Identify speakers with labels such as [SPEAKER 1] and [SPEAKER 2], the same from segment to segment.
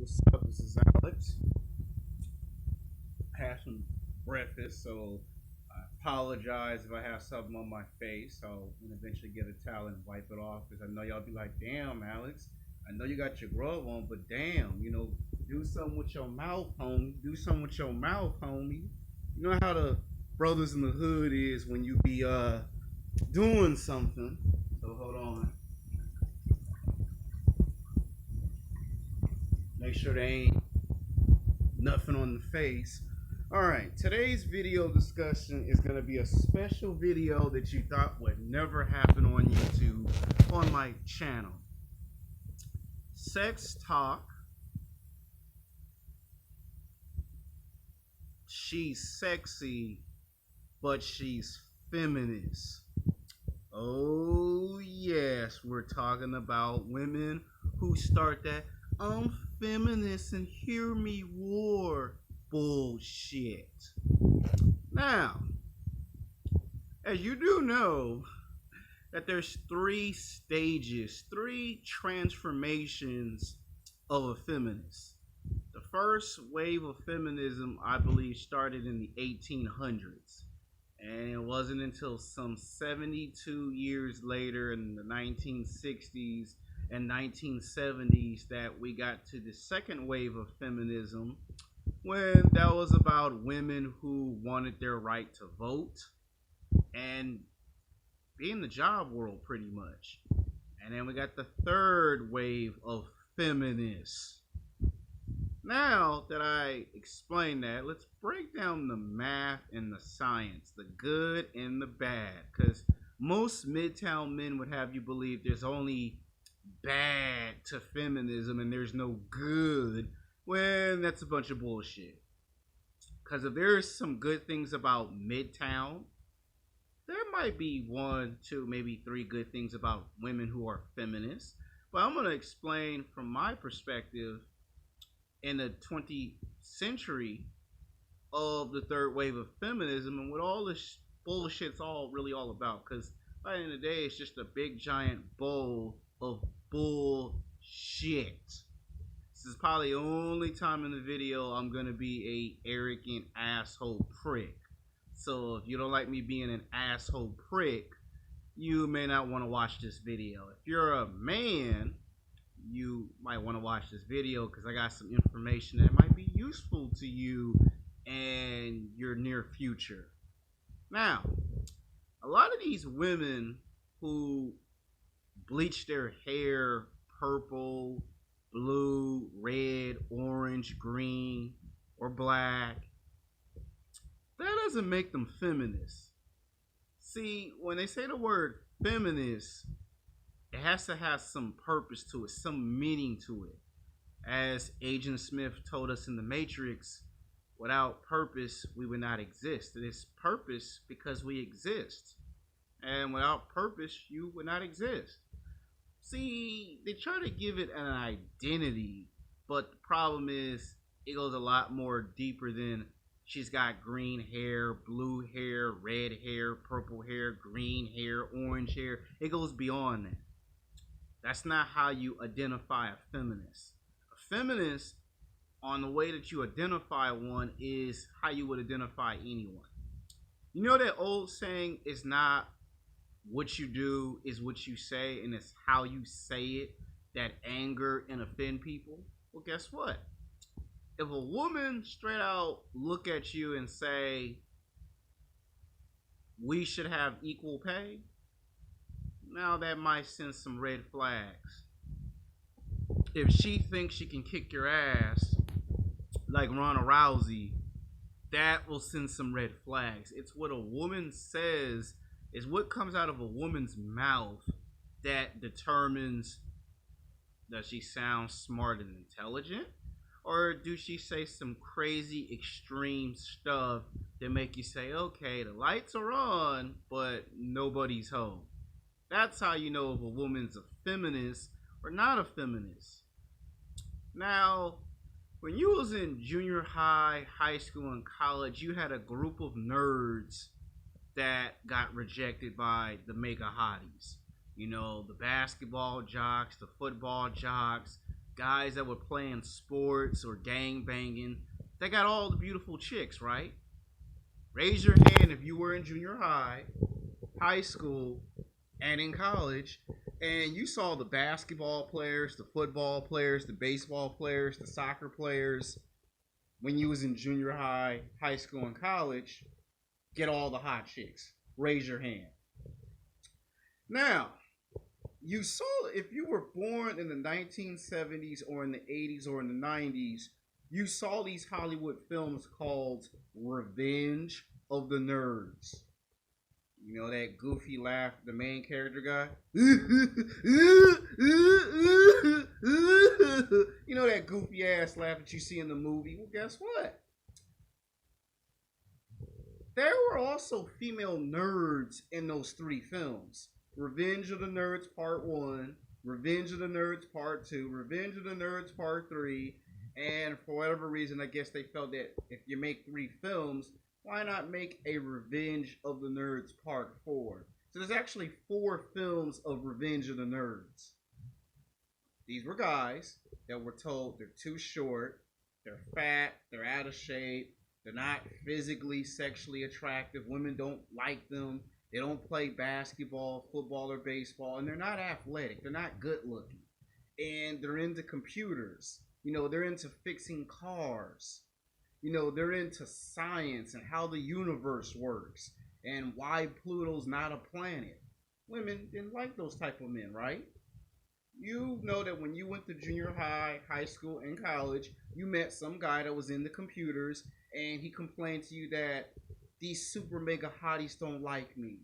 [SPEAKER 1] What's up? This is Alex. I had some breakfast, so I apologize if I have something on my face. I'll eventually get a towel and wipe it off because I know y'all be like, damn, Alex, I know you got your glove on, but damn, do something with your mouth, homie. Do something with your mouth, homie. You know how the brothers in the hood is when you be doing something. So hold on. Make sure they ain't nothing on the face. Alright, today's video discussion is going to be a special video that you thought would never happen on YouTube, on my channel. Sex talk. She's sexy, but she's feminist. Oh yes, we're talking about women who start that I'm feminist and hear me roar bullshit. Now, as you do know, that there's three stages, three transformations of a feminist. The first wave of feminism, I believe, started in the 1800s. And it wasn't until some 72 years later in the 1960s and 1970s that we got to the second wave of feminism, when that was about women who wanted their right to vote and be in the job world pretty much. And then we got the third wave of feminists. Now that I explained that, let's break down the math and the science, the good and the bad, because most Midtown men would have you believe there's only bad to feminism and there's no good, when that's a bunch of bullshit. Because if there's some good things about Midtown, there might be one, two, maybe three good things about women who are feminists. But I'm going to explain from my perspective in the 20th century of the third wave of feminism and what all this bullshit's all really all about. Because by the end of the day, it's just a big giant bowl of bullshit. This is probably the only time in the video I'm gonna be a arrogant asshole prick. So if you don't like me being an asshole prick, you may not want to watch this video. If you're a man, you might want to watch this video because I got some information that might be useful to you and your near future. Now, a lot of these women who bleach their hair purple, blue, red, orange, green, or black, that doesn't make them feminists. See, when they say the word feminist, it has to have some purpose to it, some meaning to it. As Agent Smith told us in The Matrix, without purpose, we would not exist. It is purpose because we exist. And without purpose, you would not exist. See, they try to give it an identity, but the problem is it goes a lot more deeper than she's got green hair, blue hair, red hair, purple hair, green hair, orange hair. It goes beyond that. That's not how you identify a feminist. A feminist, on the way that you identify one, is how you would identify anyone. You know that old saying, it's not what you do, is what you say, and it's how you say it that anger and offend people? Well, guess what? If a woman straight out look at you and say, we should have equal pay, now that might send some red flags. If she thinks she can kick your ass like Ronda Rousey, that will send some red flags. It's what a woman says, is what comes out of a woman's mouth that determines, does she sound smart and intelligent? Or do she say some crazy extreme stuff that make you say, okay, the lights are on, but nobody's home? That's how you know if a woman's a feminist or not a feminist. Now, when you was in junior high, high school, and college, you had a group of nerds that got rejected by the mega hotties. You know, the basketball jocks, the football jocks, guys that were playing sports or gang banging, they got all the beautiful chicks, right? Raise your hand if you were in junior high, high school, and in college, and you saw the basketball players, the football players, the baseball players, the soccer players when you was in junior high, high school, and college get all the hot chicks. Raise your hand. Now, you saw if you were born in the 1970s or in the 80s or in the 90s, you saw these Hollywood films called Revenge of the Nerds. You know that goofy laugh the main character guy? You know that goofy ass laugh that you see in the movie? Well, guess what? There were also female nerds in those three films. Revenge of the Nerds Part 1, Revenge of the Nerds Part 2, Revenge of the Nerds Part 3, and for whatever reason, I guess they felt that if you make three films, why not make a Revenge of the Nerds Part 4? So there's actually 4 films of Revenge of the Nerds. These were guys that were told they're too short, they're fat, they're out of shape, they're not physically, sexually attractive, women don't like them, they don't play basketball, football, or baseball, and they're not athletic, they're not good looking, and they're into computers. You know, they're into fixing cars. You know, they're into science and how the universe works and why Pluto's not a planet. Women didn't like those type of men, right? You know that when you went to junior high, high school, and college, you met some guy that was into computers and he complained to you that these super mega hotties don't like me.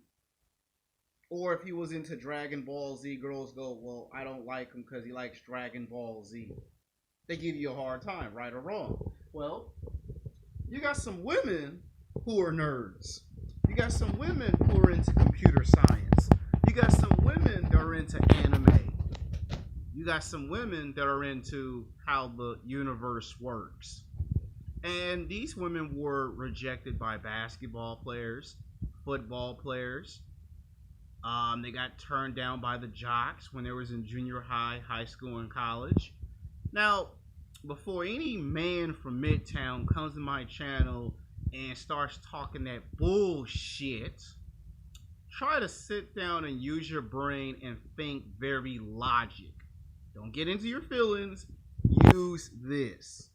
[SPEAKER 1] Or if he was into Dragon Ball Z, girls go, well, I don't like him because he likes Dragon Ball Z. They give you a hard time, right or wrong. Well, you got some women who are nerds. You got some women who are into computer science. You got some women that are into anime. You got some women that are into how the universe works. And these women were rejected by basketball players, football players. They got turned down by the jocks when they was in junior high, high school, and college. Now, before any man from Midtown comes to my channel and starts talking that bullshit, try to sit down and use your brain and think very logic. Don't get into your feelings. Use this.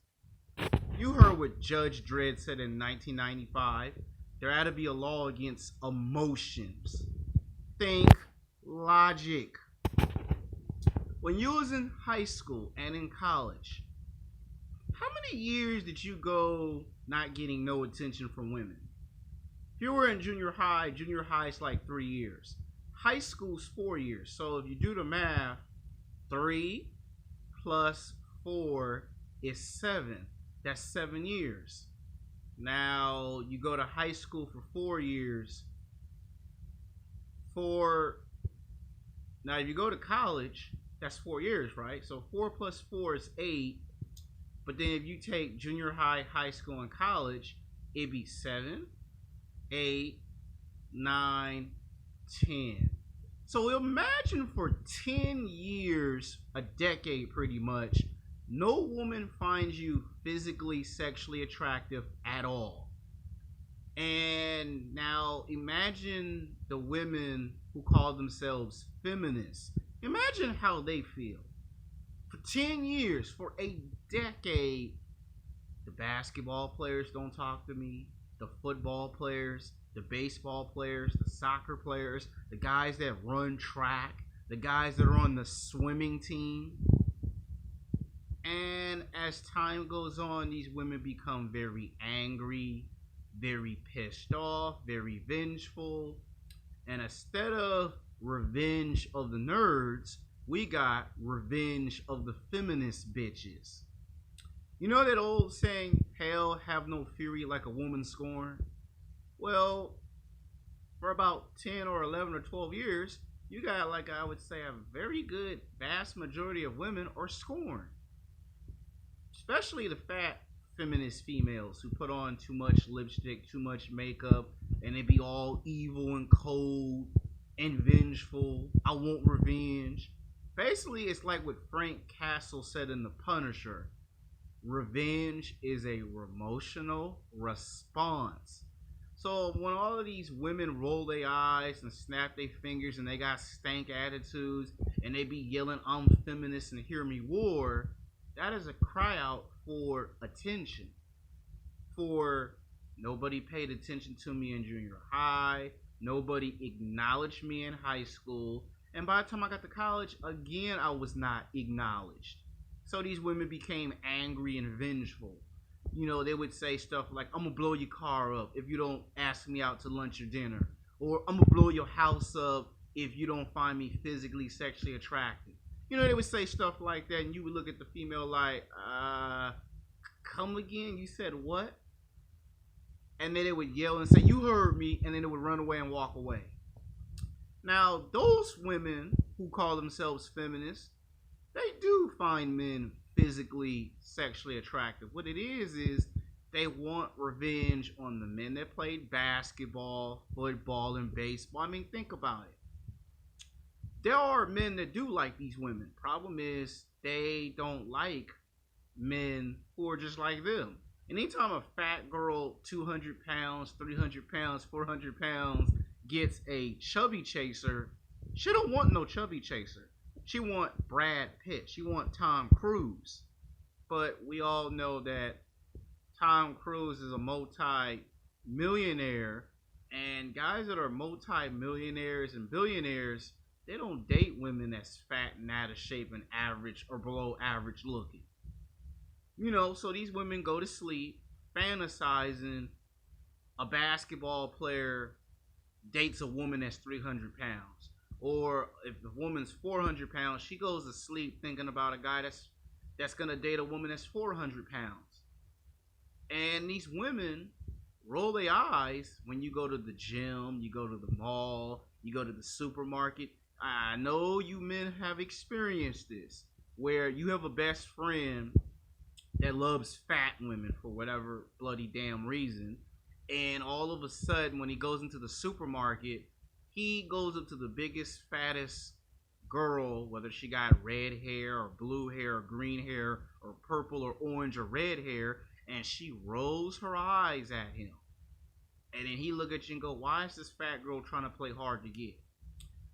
[SPEAKER 1] You heard what Judge Dredd said in 1995. There had to be a law against emotions. Think logic. When you was in high school and in college, how many years did you go not getting no attention from women? If you were in junior high is like 3 years. High school's 4 years. So if you do the math, 3 plus 4 is 7. That's 7 years. Now you go to high school for 4 years. Now if you go to college, that's 4 years, right? So 4 plus 4 is 8. But then if you take junior high, high school, and college, it'd be 7, 8, 9, 10. So imagine for 10 years, a decade pretty much, no woman finds you physically, sexually attractive at all. And now imagine the women who call themselves feminists. Imagine how they feel. For 10 years, for a decade, the basketball players don't talk to me, the football players, the baseball players, the soccer players, the guys that run track, the guys that are on the swimming team. And as time goes on, these women become very angry, very pissed off, very vengeful. And instead of Revenge of the Nerds, we got Revenge of the Feminist Bitches. You know that old saying, hell have no fury like a woman scorned? Well, for about 10 or 11 or 12 years, you got, like I would say, a very good vast majority of women are scorned. Especially the fat feminist females who put on too much lipstick, too much makeup, and they be all evil and cold and vengeful. I want revenge. Basically, it's like what Frank Castle said in The Punisher. Revenge is a emotional response. So when all of these women roll their eyes and snap their fingers and they got stank attitudes and they be yelling, "I'm feminist and hear me war," that is a cry out for attention. For nobody paid attention to me in junior high, nobody acknowledged me in high school, and by the time I got to college, again, I was not acknowledged. So these women became angry and vengeful. They would say stuff like, "I'm gonna blow your car up if you don't ask me out to lunch or dinner," or "I'm gonna blow your house up if you don't find me physically, sexually attractive." They would say stuff like that, and you would look at the female like, come again? You said what? And then they would yell and say, "You heard me," and then they would run away and walk away. Now, those women who call themselves feminists, they do find men physically, sexually attractive. What it is they want revenge on the men that played basketball, football, and baseball. I mean, think about it. There are men that do like these women. Problem is, they don't like men who are just like them. Anytime a fat girl, 200 pounds, 300 pounds, 400 pounds, gets a chubby chaser, she don't want no chubby chaser. She want Brad Pitt. She want Tom Cruise. But we all know that Tom Cruise is a multi-millionaire, and guys that are multi-millionaires and billionaires, they don't date women that's fat and out of shape and average or below average looking. So these women go to sleep fantasizing a basketball player dates a woman that's 300 pounds. Or if the woman's 400 pounds, she goes to sleep thinking about a guy that's going to date a woman that's 400 pounds. And these women roll their eyes when you go to the gym, you go to the mall, you go to the supermarket. I know you men have experienced this, where you have a best friend that loves fat women for whatever bloody damn reason, and all of a sudden when he goes into the supermarket, he goes up to the biggest, fattest girl, whether she got red hair or blue hair or green hair or purple or orange or red hair, and she rolls her eyes at him. And then he look at you and go, "Why is this fat girl trying to play hard to get?"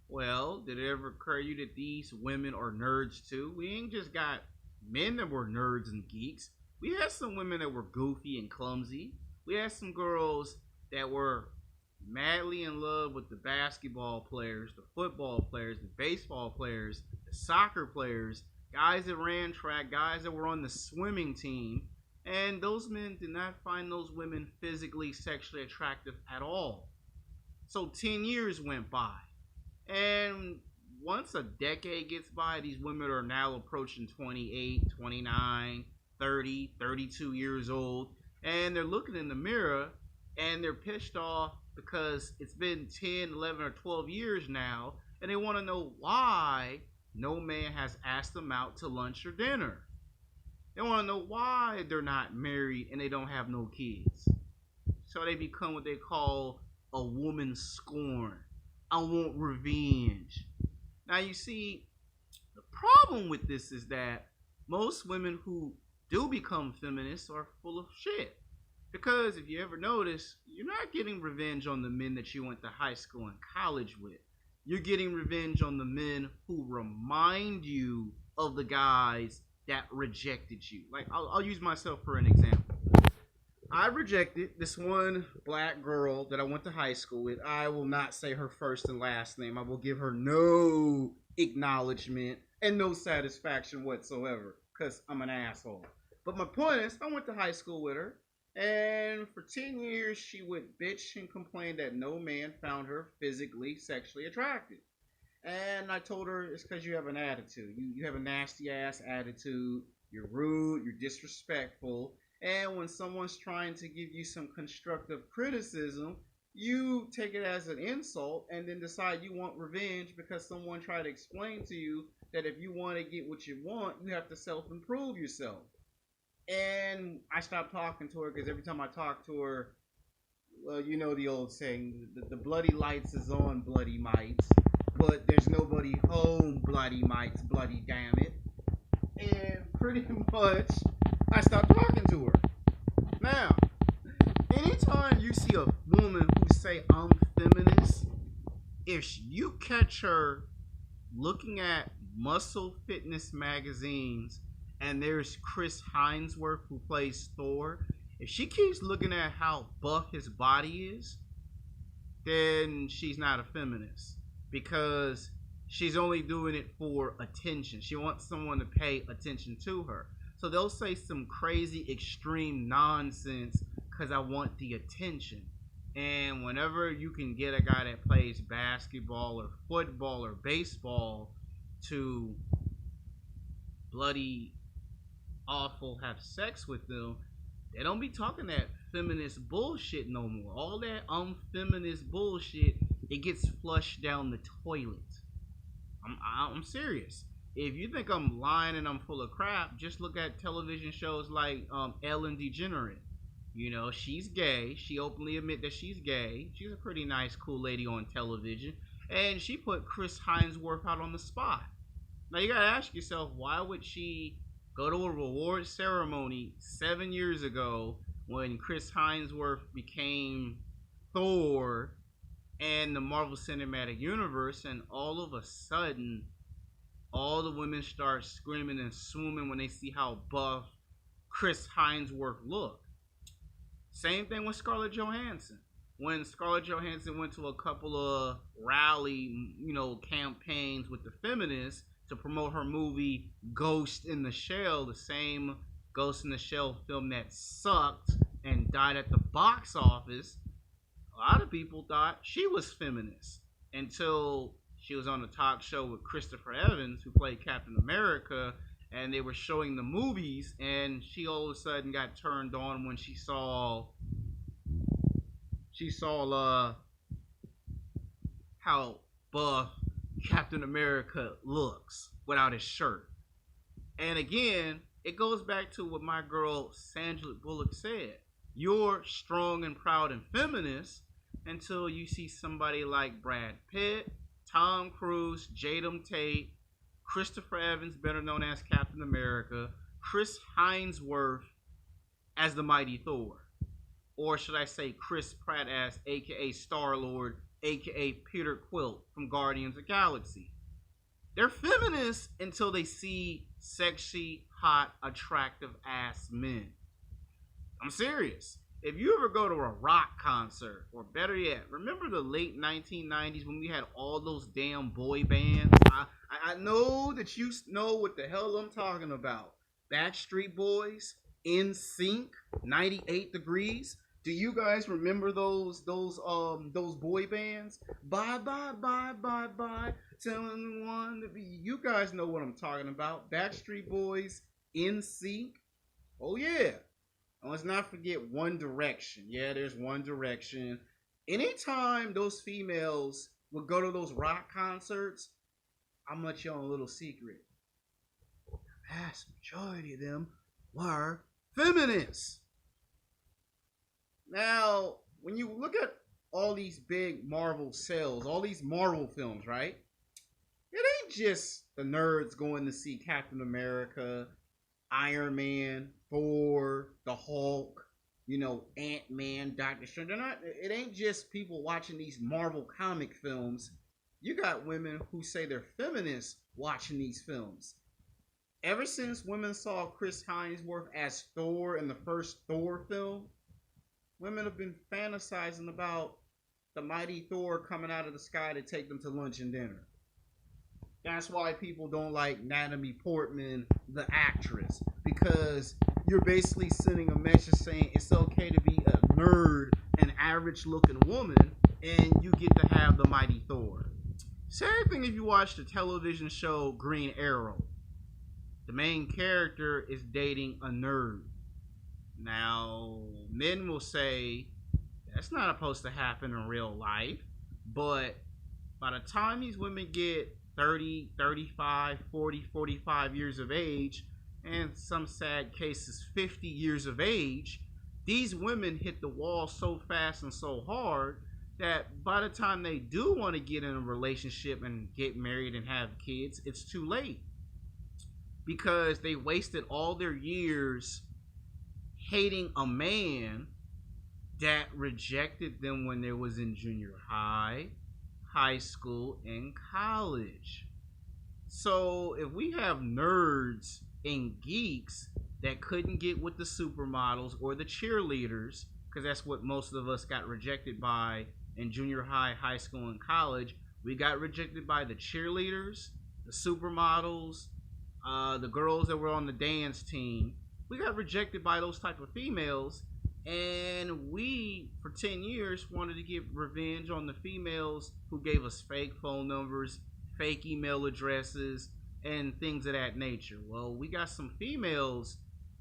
[SPEAKER 1] Well, did it ever occur to you that these women are nerds too? We ain't just got men that were nerds and geeks. We had some women that were goofy and clumsy. We had some girls that were madly in love with the basketball players, the football players, the baseball players, the soccer players, guys that ran track, guys that were on the swimming team. And those men did not find those women physically, sexually attractive at all. So 10 years went by. And once a decade gets by, these women are now approaching 28, 29, 30, 32 years old. And they're looking in the mirror and they're pissed off because it's been 10, 11, or 12 years now. And they want to know why no man has asked them out to lunch or dinner. They want to know why they're not married and they don't have no kids. So they become what they call a woman scorn. I want revenge. Now you see, the problem with this is that most women who do become feminists are full of shit. Because if you ever notice, you're not getting revenge on the men that you went to high school and college with. You're getting revenge on the men who remind you of the guys that rejected you. Like, I'll use myself for an example. I rejected this one black girl that I went to high school with. I will not say her first and last name. I will give her no acknowledgement and no satisfaction whatsoever because I'm an asshole. But my point is, I went to high school with her, and for 10 years she would bitch and complain that no man found her physically, sexually attractive. And I told her it's because you have an attitude. You have a nasty ass attitude. You're rude. You're disrespectful. And when someone's trying to give you some constructive criticism, you take it as an insult and then decide you want revenge because someone tried to explain to you that if you want to get what you want, you have to self-improve yourself. And I stopped talking to her because every time I talk to her, well, you know the old saying, the bloody lights is on, bloody mites. but there's nobody home, bloody mites, bloody damn it. And pretty much, I stopped talking to her. Now, anytime you see a woman who say I'm feminist, if you catch her looking at muscle fitness magazines and there's Chris Hemsworth who plays Thor, if she keeps looking at how buff his body is, then she's not a feminist because she's only doing it for attention. She wants someone to pay attention to her. So they'll say some crazy extreme nonsense because I want the attention. And whenever you can get a guy that plays basketball or football or baseball to bloody awful have sex with them, they don't be talking that feminist bullshit no more. All that feminist bullshit, it gets flushed down the toilet. I'm serious. If you think I'm lying and I'm full of crap, just look at television shows like Ellen DeGeneres. You know, she's gay. She openly admit that she's gay. She's a pretty nice, cool lady on television. And she put Chris Hemsworth out on the spot. Now, you gotta ask yourself, why would she go to a reward ceremony 7 years ago when Chris Hemsworth became Thor and the Marvel Cinematic Universe, and all of a sudden, all the women start screaming and swooming when they see how buff Chris Hemsworth looked. Same thing with Scarlett Johansson. When Scarlett Johansson went to a couple of rally, campaigns with the feminists to promote her movie Ghost in the Shell, the same Ghost in the Shell film that sucked and died at the box office, a lot of people thought she was feminist until she was on a talk show with Christopher Evans, who played Captain America, and they were showing the movies, and she all of a sudden got turned on when she saw how buff Captain America looks without his shirt. And again, it goes back to what my girl Sandra Bullock said. You're strong and proud and feminist until you see somebody like Brad Pitt, Tom Cruise, Jadam Tate, Christopher Evans, better known as Captain America, Chris Hemsworth as the Mighty Thor. Or should I say Chris Pratt as aka Star-Lord, aka Peter Quill from Guardians of the Galaxy. They're feminists until they see sexy, hot, attractive ass men. I'm serious. If you ever go to a rock concert, or better yet, remember the late 1990s when we had all those damn boy bands? I know that you know what the hell I'm talking about. Backstreet Boys, NSYNC, 98 Degrees. Do you guys remember those boy bands? Bye bye bye bye bye. Telling one to be. You guys know what I'm talking about. Backstreet Boys, NSYNC. Oh yeah. And let's not forget One Direction. Yeah, there's One Direction. Anytime those females would go to those rock concerts, I'm gonna let you on a little secret. The vast majority of them were feminists. Now, when you look at all these big Marvel sales, all these Marvel films, right? It ain't just the nerds going to see Captain America, Iron Man, Thor, the Hulk, Ant-Man, Doctor Strange. It ain't just people watching these Marvel comic films. You got women who say they're feminists watching these films. Ever since women saw Chris Hemsworth as Thor in the first Thor film, women have been fantasizing about the mighty Thor coming out of the sky to take them to lunch and dinner. That's why people don't like Natalie Portman, the actress, because you're basically sending a message saying it's okay to be a nerd, an average-looking woman, and you get to have the mighty Thor. Same thing if you watch the television show Green Arrow. The main character is dating a nerd. Now, men will say that's not supposed to happen in real life, but by the time these women get 30, 35, 40, 45 years of age, and some sad cases 50 years of age, these women hit the wall so fast and so hard that by the time they do want to get in a relationship and get married and have kids, it's too late because they wasted all their years hating a man that rejected them when they was in junior high, high school, and college. So if we have nerds and geeks that couldn't get with the supermodels or the cheerleaders, because that's what most of us got rejected by in junior high, high school, and college. We got rejected by the cheerleaders, the supermodels, the girls that were on the dance team. We got rejected by those type of females, and we for 10 years wanted to get revenge on the females who gave us fake phone numbers, fake email addresses, and things of that nature. Well, we got some females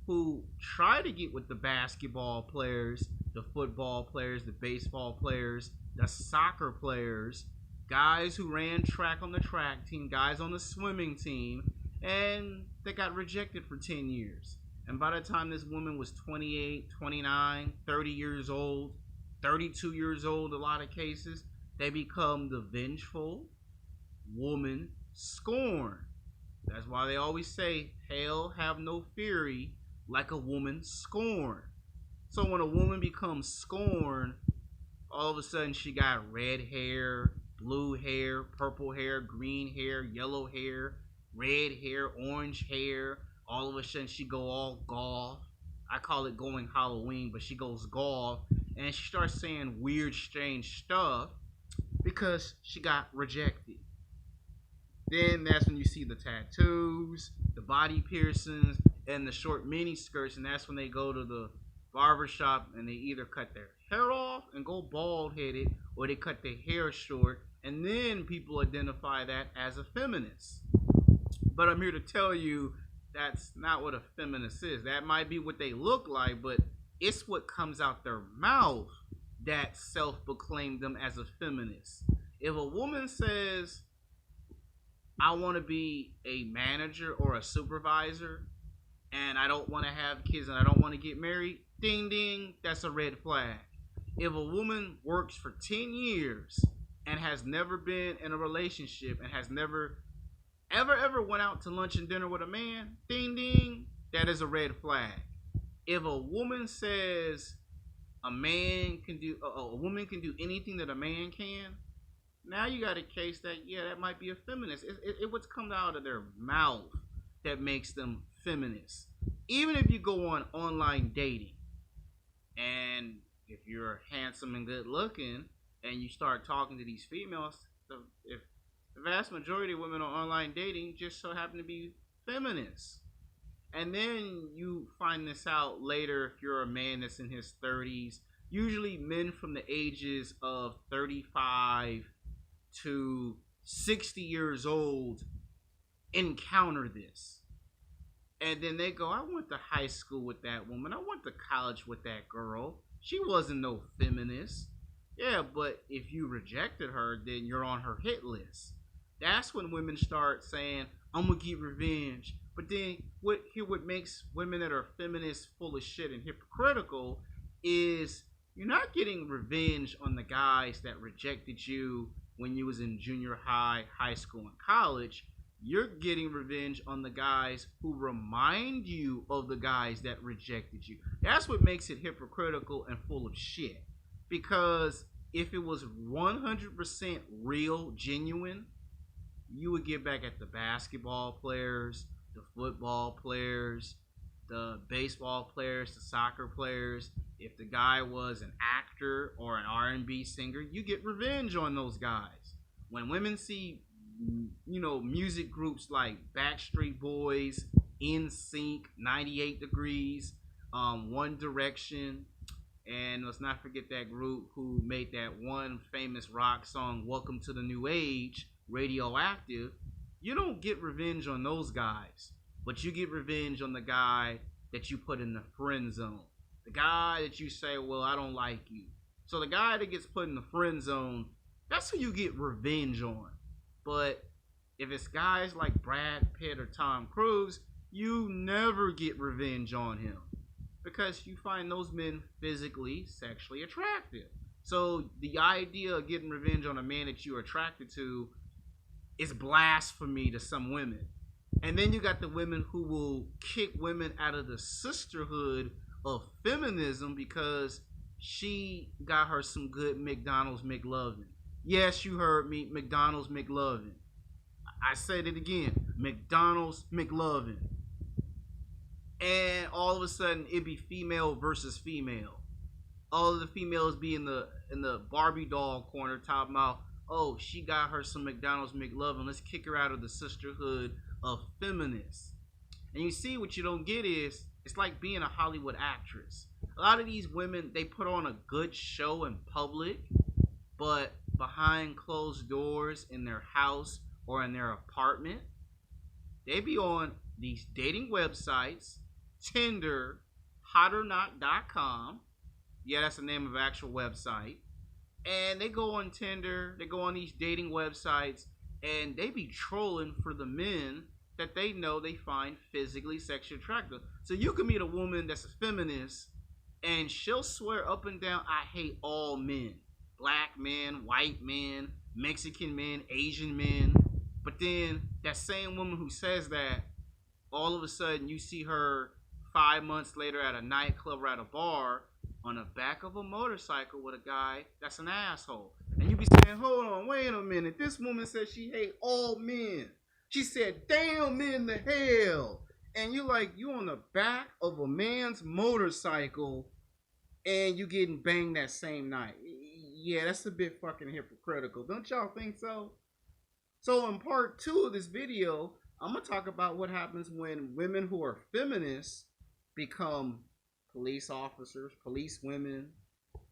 [SPEAKER 1] who try to get with the basketball players, the football players, the baseball players, the soccer players, guys who ran track on the track team, guys on the swimming team, and they got rejected for 10 years. And by the time this woman was 28, 29, 30 years old, 32 years old, a lot of cases, they become the vengeful woman scorned. That's why they always say, hell have no fury like a woman scorned. So when a woman becomes scorned, all of a sudden she got red hair, blue hair, purple hair, green hair, yellow hair, red hair, orange hair. All of a sudden she go all goth. I call it going Halloween, but she goes goth, and she starts saying weird, strange stuff because she got rejected. Then that's when you see the tattoos, the body piercings, and the short mini skirts, and that's when they go to the barbershop and they either cut their hair off and go bald headed, or they cut their hair short, and then people identify that as a feminist. But I'm here to tell you that's not what a feminist is. That might be what they look like, but it's what comes out their mouth that self-proclaimed them as a feminist. If a woman says, I want to be a manager or a supervisor, and I don't want to have kids and I don't want to get married, ding ding, that's a red flag. If a woman works for 10 years and has never been in a relationship and has never ever went out to lunch and dinner with a man, ding ding, that is a red flag. If a woman says a woman can do anything that a man can, now you got a case that, yeah, that might be a feminist. It what's come out of their mouth that makes them feminists. Even if you go on online dating, and if you're handsome and good looking, and you start talking to these females, if the vast majority of women on online dating just so happen to be feminists. And then you find this out later if you're a man that's in his 30s. Usually men from the ages of 35 to 60 years old encounter this. And then they go, I went to high school with that woman. I went to college with that girl. She wasn't no feminist. Yeah, but if you rejected her, then you're on her hit list. That's when women start saying, I'm going to get revenge. But then what makes women that are feminists full of shit and hypocritical is you're not getting revenge on the guys that rejected you when you was in junior high, high school, and college. You're getting revenge on the guys who remind you of the guys that rejected you. That's what makes it hypocritical and full of shit. Because if it was 100% real, genuine, you would get back at the basketball players, the football players, the baseball players, the soccer players. If the guy was an actor or an R&B singer, you get revenge on those guys. When women see, music groups like Backstreet Boys, NSYNC, 98 Degrees, One Direction, and let's not forget that group who made that one famous rock song, Welcome to the New Age, Radioactive. You don't get revenge on those guys, but you get revenge on the guy that you put in the friend zone. The guy that you say, well, I don't like you. So the guy that gets put in the friend zone, that's who you get revenge on. But if it's guys like Brad Pitt or Tom Cruise, you never get revenge on him because you find those men physically, sexually attractive. So the idea of getting revenge on a man that you're attracted to is blasphemy to some women. And then you got the women who will kick women out of the sisterhood of feminism because she got her some good McDonald's McLovin. Yes, you heard me, McDonald's McLovin. I said it again, McDonald's McLovin. And all of a sudden it'd be female versus female. All of the females be in the Barbie doll corner talking about, oh, she got her some McDonald's McLovin, let's kick her out of the sisterhood of feminists. And you see, what you don't get is, it's like being a Hollywood actress. A lot of these women, they put on a good show in public, but behind closed doors in their house or in their apartment, they be on these dating websites, Tinder, hotornot.com. Yeah, that's the name of an actual website. And they go on Tinder, they go on these dating websites, and they be trolling for the men that they know they find physically sexually attractive. So you can meet a woman that's a feminist, and she'll swear up and down, I hate all men. Black men, white men, Mexican men, Asian men. But then that same woman who says that, all of a sudden you see her 5 months later at a nightclub or at a bar on the back of a motorcycle with a guy that's an asshole. And you be saying, hold on, wait a minute. This woman said she hate all men. She said, damn men to hell. And you like, you on the back of a man's motorcycle and you getting banged that same night. Yeah, that's a bit fucking hypocritical. Don't y'all think so? So in part 2 of this video, I'm going to talk about what happens when women who are feminists become police officers, police women,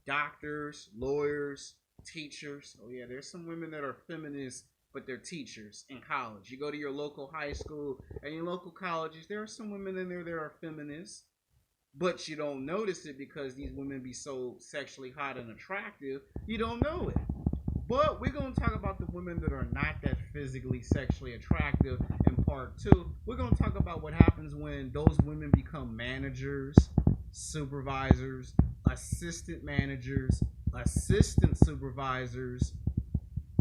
[SPEAKER 1] doctors, lawyers, teachers. Oh yeah, there's some women that are feminists, but they're teachers in college. You go to your local high school and your local colleges, there are some women in there that are feminists, but you don't notice it because these women be so sexually hot and attractive, you don't know it. But we're going to talk about the women that are not that physically sexually attractive in part 2. We're going to talk about what happens when those women become managers, supervisors, assistant managers, assistant supervisors,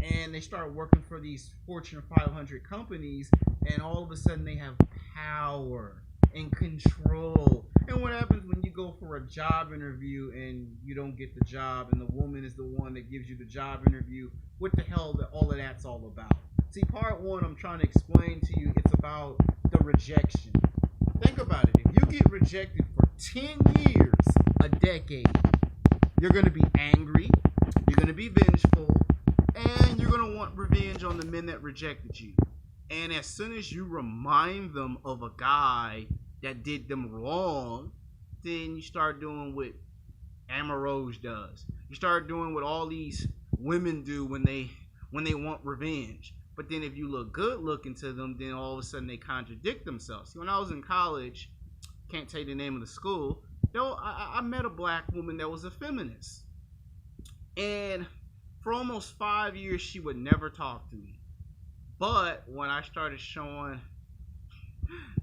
[SPEAKER 1] and they start working for these Fortune 500 companies, and all of a sudden they have power and control. And what happens when you go for a job interview and you don't get the job, and the woman is the one that gives you the job interview? What the hell all of that's all about? See, part 1, I'm trying to explain to you, it's about the rejection. Think about it. If you get rejected for 10 years, a decade, you're going to be angry, you're going to be vengeful, and you're going to want revenge on the men that rejected you. And as soon as you remind them of a guy that did them wrong, then you start doing what Amber Rose does. You start doing what all these women do when they want revenge. But then if you look good looking to them, then all of a sudden they contradict themselves. See, when I was in college, can't tell you the name of the school, though, I met a black woman that was a feminist. And for almost 5 years, she would never talk to me. But when I started showing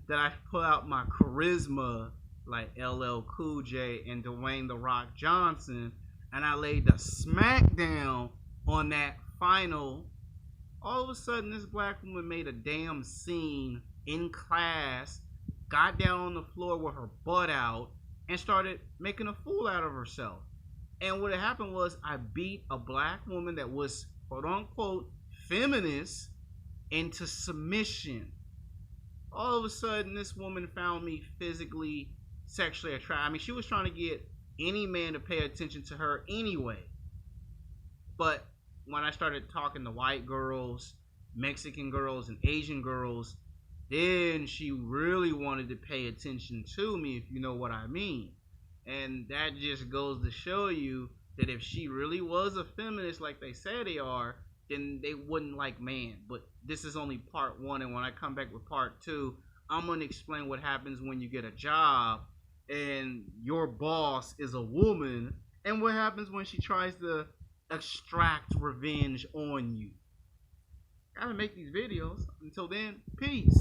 [SPEAKER 1] that I put out my charisma like LL Cool J and Dwayne The Rock Johnson, and I laid the smackdown on that final, all of a sudden this black woman made a damn scene in class, got down on the floor with her butt out, and started making a fool out of herself. And what had happened was, I beat a black woman that was quote unquote feminist into submission. All of a sudden this woman found me physically, sexually attractive. I mean, she was trying to get any man to pay attention to her anyway. But when I started talking to white girls, Mexican girls, and Asian girls, then she really wanted to pay attention to me, if you know what I mean. And that just goes to show you that if she really was a feminist like they say they are, then they wouldn't like man. But this is only part 1, and when I come back with part 2, I'm going to explain what happens when you get a job and your boss is a woman, and what happens when she tries to extract revenge on you. Gotta make these videos. Until then, peace.